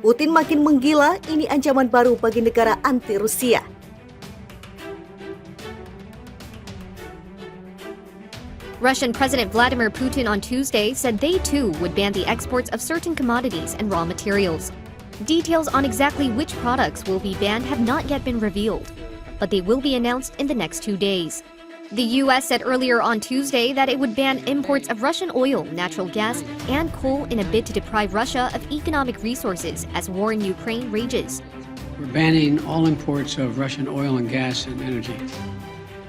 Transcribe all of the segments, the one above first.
Putin makin menggila, ini ancaman baru bagi negara anti-Rusia. Russian President Vladimir Putin on Tuesday said they too would ban the exports of certain commodities and raw materials. Details on exactly which products will be banned have not yet been revealed, but they will be announced in the next 2 days. The U.S. said earlier on Tuesday that it would ban imports of Russian oil, natural gas, and coal in a bid to deprive Russia of economic resources as war in Ukraine rages. We're banning all imports of Russian oil and gas and energy.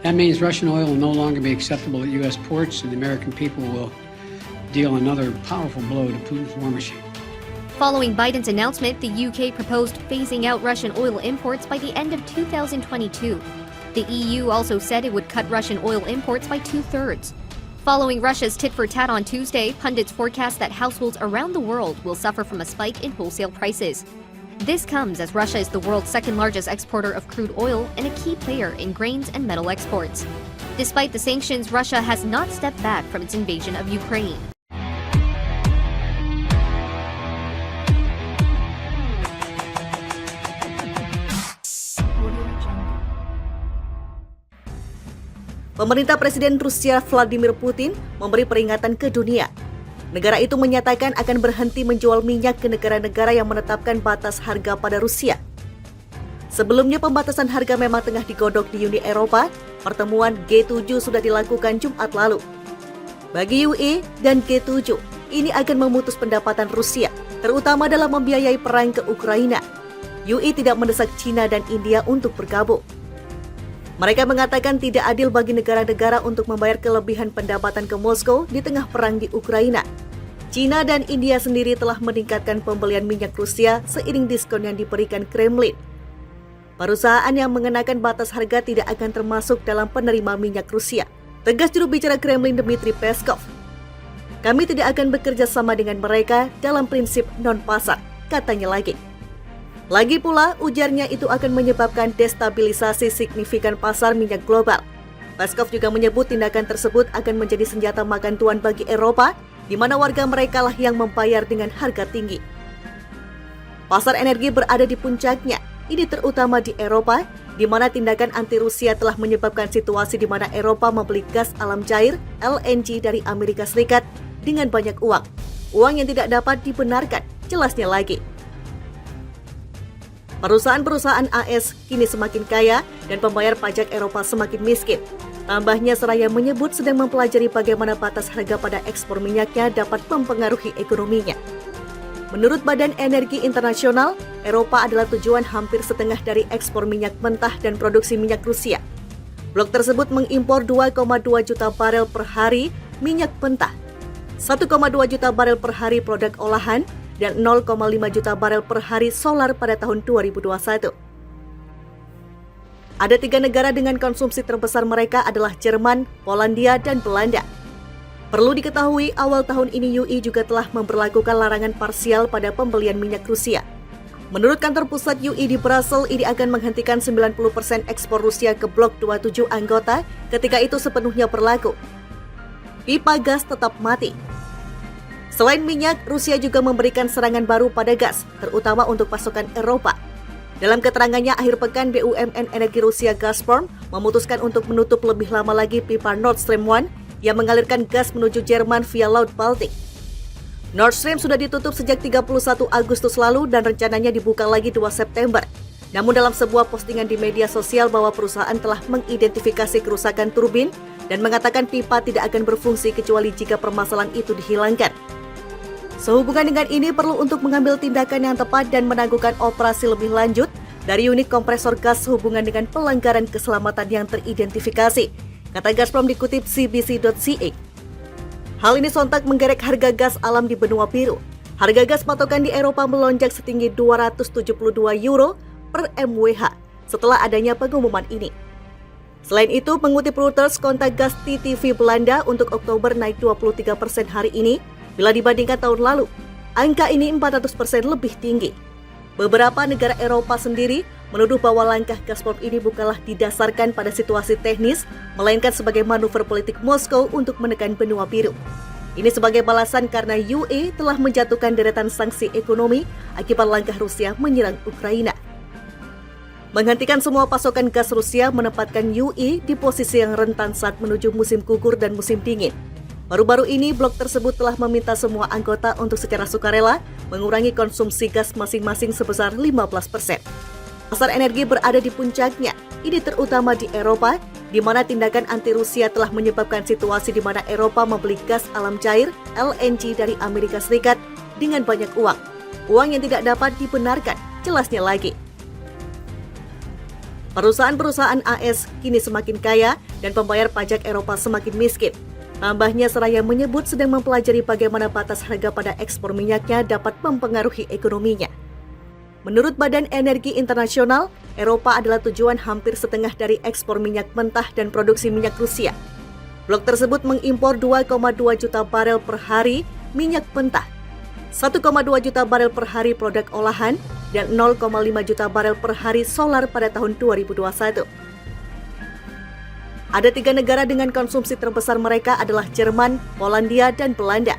That means Russian oil will no longer be acceptable at U.S. ports, and the American people will deal another powerful blow to Putin's war machine. Following Biden's announcement, the UK proposed phasing out Russian oil imports by the end of 2022. The EU also said it would cut Russian oil imports by 2/3. Following Russia's tit-for-tat on Tuesday, pundits forecast that households around the world will suffer from a spike in wholesale prices. This comes as Russia is the world's second-largest exporter of crude oil and a key player in grains and metal exports. Despite the sanctions, Russia has not stepped back from its invasion of Ukraine. Pemerintah Presiden Rusia Vladimir Putin memberi peringatan ke dunia. Negara itu menyatakan akan berhenti menjual minyak ke negara-negara yang menetapkan batas harga pada Rusia. Sebelumnya pembatasan harga memang tengah digodok di Uni Eropa, pertemuan G7 sudah dilakukan Jumat lalu. Bagi UE dan G7, ini akan memutus pendapatan Rusia, terutama dalam membiayai perang ke Ukraina. UE tidak mendesak China dan India untuk bergabung. Mereka mengatakan tidak adil bagi negara-negara untuk membayar kelebihan pendapatan ke Moskow di tengah perang di Ukraina. China dan India sendiri telah meningkatkan pembelian minyak Rusia seiring diskon yang diberikan Kremlin. Perusahaan yang mengenakan batas harga tidak akan termasuk dalam penerima minyak Rusia, tegas juru bicara Kremlin Dmitry Peskov. Kami tidak akan bekerja sama dengan mereka dalam prinsip non-pasar, katanya lagi. Lagi pula, ujarnya itu akan menyebabkan destabilisasi signifikan pasar minyak global. Peskov juga menyebut tindakan tersebut akan menjadi senjata makan tuan bagi Eropa, di mana warga mereka lah yang membayar dengan harga tinggi. Pasar energi berada di puncaknya, ini terutama di Eropa, di mana tindakan anti-Rusia telah menyebabkan situasi di mana Eropa membeli gas alam cair LNG dari Amerika Serikat dengan banyak uang. Uang yang tidak dapat dibenarkan, jelasnya lagi. Perusahaan-perusahaan AS kini semakin kaya dan pembayar pajak Eropa semakin miskin. Tambahnya, seraya menyebut sedang mempelajari bagaimana batas harga pada ekspor minyaknya dapat mempengaruhi ekonominya. Menurut Badan Energi Internasional, Eropa adalah tujuan hampir setengah dari ekspor minyak mentah dan produksi minyak Rusia. Blok tersebut mengimpor 2,2 juta barel per hari minyak mentah, 1,2 juta barel per hari produk olahan, dan 0,5 juta barel per hari solar pada tahun 2021. Ada 3 negara dengan konsumsi terbesar mereka adalah Jerman, Polandia, dan Belanda. Perlu diketahui, awal tahun ini UE juga telah memberlakukan larangan parsial pada pembelian minyak Rusia. Menurut kantor pusat UE di Brussels, ini akan menghentikan 90% ekspor Rusia ke Blok 27 anggota ketika itu sepenuhnya berlaku. Pipa gas tetap mati. Selain minyak, Rusia juga memberikan serangan baru pada gas, terutama untuk pasokan Eropa. Dalam keterangannya akhir pekan, BUMN Energi Rusia Gazprom memutuskan untuk menutup lebih lama lagi pipa Nord Stream 1 yang mengalirkan gas menuju Jerman via Laut Baltik. Nord Stream sudah ditutup sejak 31 Agustus lalu dan rencananya dibuka lagi 2 September. Namun dalam sebuah postingan di media sosial bahwa perusahaan telah mengidentifikasi kerusakan turbin dan mengatakan pipa tidak akan berfungsi kecuali jika permasalahan itu dihilangkan. Sehubungan dengan ini perlu untuk mengambil tindakan yang tepat dan menangguhkan operasi lebih lanjut dari unit kompresor gas sehubungan dengan pelanggaran keselamatan yang teridentifikasi, kata Gazprom dikutip CBC.ca. Hal ini sontak menggerek harga gas alam di benua biru. Harga gas patokan di Eropa melonjak setinggi 272 euro per MWh setelah adanya pengumuman ini. Selain itu, mengutip Reuters, kontak gas TTV Belanda untuk Oktober naik 23% hari ini, bila dibandingkan tahun lalu. Angka ini 400% lebih tinggi. Beberapa negara Eropa sendiri menuduh bahwa langkah Gazprom ini bukanlah didasarkan pada situasi teknis, melainkan sebagai manuver politik Moskow untuk menekan benua biru. Ini sebagai balasan karena UE telah menjatuhkan deretan sanksi ekonomi akibat langkah Rusia menyerang Ukraina. Menghentikan semua pasokan gas Rusia menempatkan UE di posisi yang rentan saat menuju musim gugur dan musim dingin. Baru-baru ini, blok tersebut telah meminta semua anggota untuk secara sukarela mengurangi konsumsi gas masing-masing sebesar 15%. Pasar energi berada di puncaknya, ini terutama di Eropa, di mana tindakan anti-Rusia telah menyebabkan situasi di mana Eropa membeli gas alam cair LNG dari Amerika Serikat dengan banyak uang. Uang yang tidak dapat dibenarkan, jelasnya lagi. Perusahaan-perusahaan AS kini semakin kaya dan pembayar pajak Eropa semakin miskin. Tambahnya, seraya menyebut sedang mempelajari bagaimana batas harga pada ekspor minyaknya dapat mempengaruhi ekonominya. Menurut Badan Energi Internasional, Eropa adalah tujuan hampir setengah dari ekspor minyak mentah dan produksi minyak Rusia. Blok tersebut mengimpor 2,2 juta barel per hari minyak mentah, 1,2 juta barel per hari produk olahan, dan 0,5 juta barel per hari solar pada tahun 2021. Ada 3 negara dengan konsumsi terbesar mereka adalah Jerman, Polandia, dan Belanda.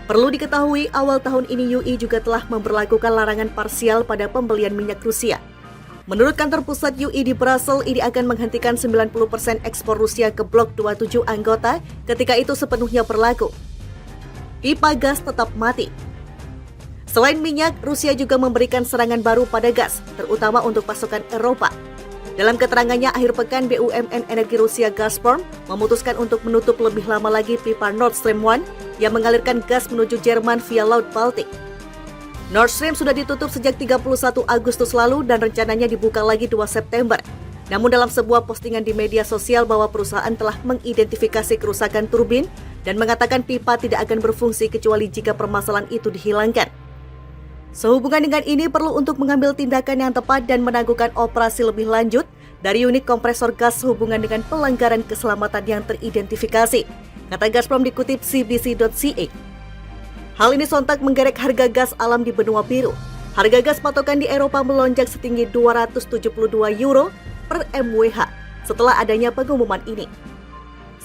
Perlu diketahui, awal tahun ini UI juga telah memberlakukan larangan parsial pada pembelian minyak Rusia. Menurut kantor pusat UI di Brussels, ini akan menghentikan 90% ekspor Rusia ke blok 27 anggota ketika itu sepenuhnya berlaku. Pipa gas tetap mati. Selain minyak, Rusia juga memberikan serangan baru pada gas, terutama untuk pasokan Eropa. Dalam keterangannya akhir pekan, BUMN Energi Rusia Gazprom memutuskan untuk menutup lebih lama lagi pipa Nord Stream 1 yang mengalirkan gas menuju Jerman via Laut Baltik. Nord Stream sudah ditutup sejak 31 Agustus lalu dan rencananya dibuka lagi 2 September. Namun dalam sebuah postingan di media sosial bahwa perusahaan telah mengidentifikasi kerusakan turbin dan mengatakan pipa tidak akan berfungsi kecuali jika permasalahan itu dihilangkan. Sehubungan dengan ini, perlu untuk mengambil tindakan yang tepat dan menangguhkan operasi lebih lanjut dari unit kompresor gas sehubungan dengan pelanggaran keselamatan yang teridentifikasi, kata Gazprom dikutip CBC.ca. Hal ini sontak menggerek harga gas alam di benua biru. Harga gas patokan di Eropa melonjak setinggi 272 euro per MWh setelah adanya pengumuman ini.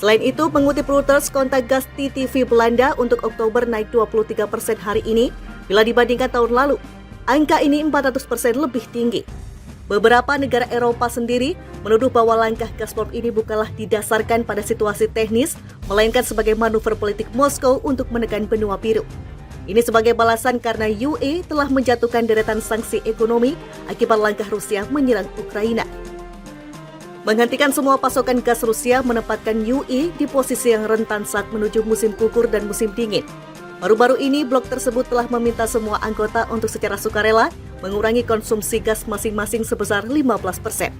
Selain itu, mengutip Reuters, kontak gas TTV Belanda untuk Oktober naik 23% hari ini bila dibandingkan tahun lalu. Angka ini 400% lebih tinggi. Beberapa negara Eropa sendiri menuduh bahwa langkah Gazprom ini bukanlah didasarkan pada situasi teknis, melainkan sebagai manuver politik Moskow untuk menekan benua biru. Ini sebagai balasan karena UE telah menjatuhkan deretan sanksi ekonomi akibat langkah Rusia menyerang Ukraina. Menghentikan semua pasokan gas Rusia menempatkan UE di posisi yang rentan saat menuju musim gugur dan musim dingin. Baru-baru ini, blok tersebut telah meminta semua anggota untuk secara sukarela mengurangi konsumsi gas masing-masing sebesar 15%.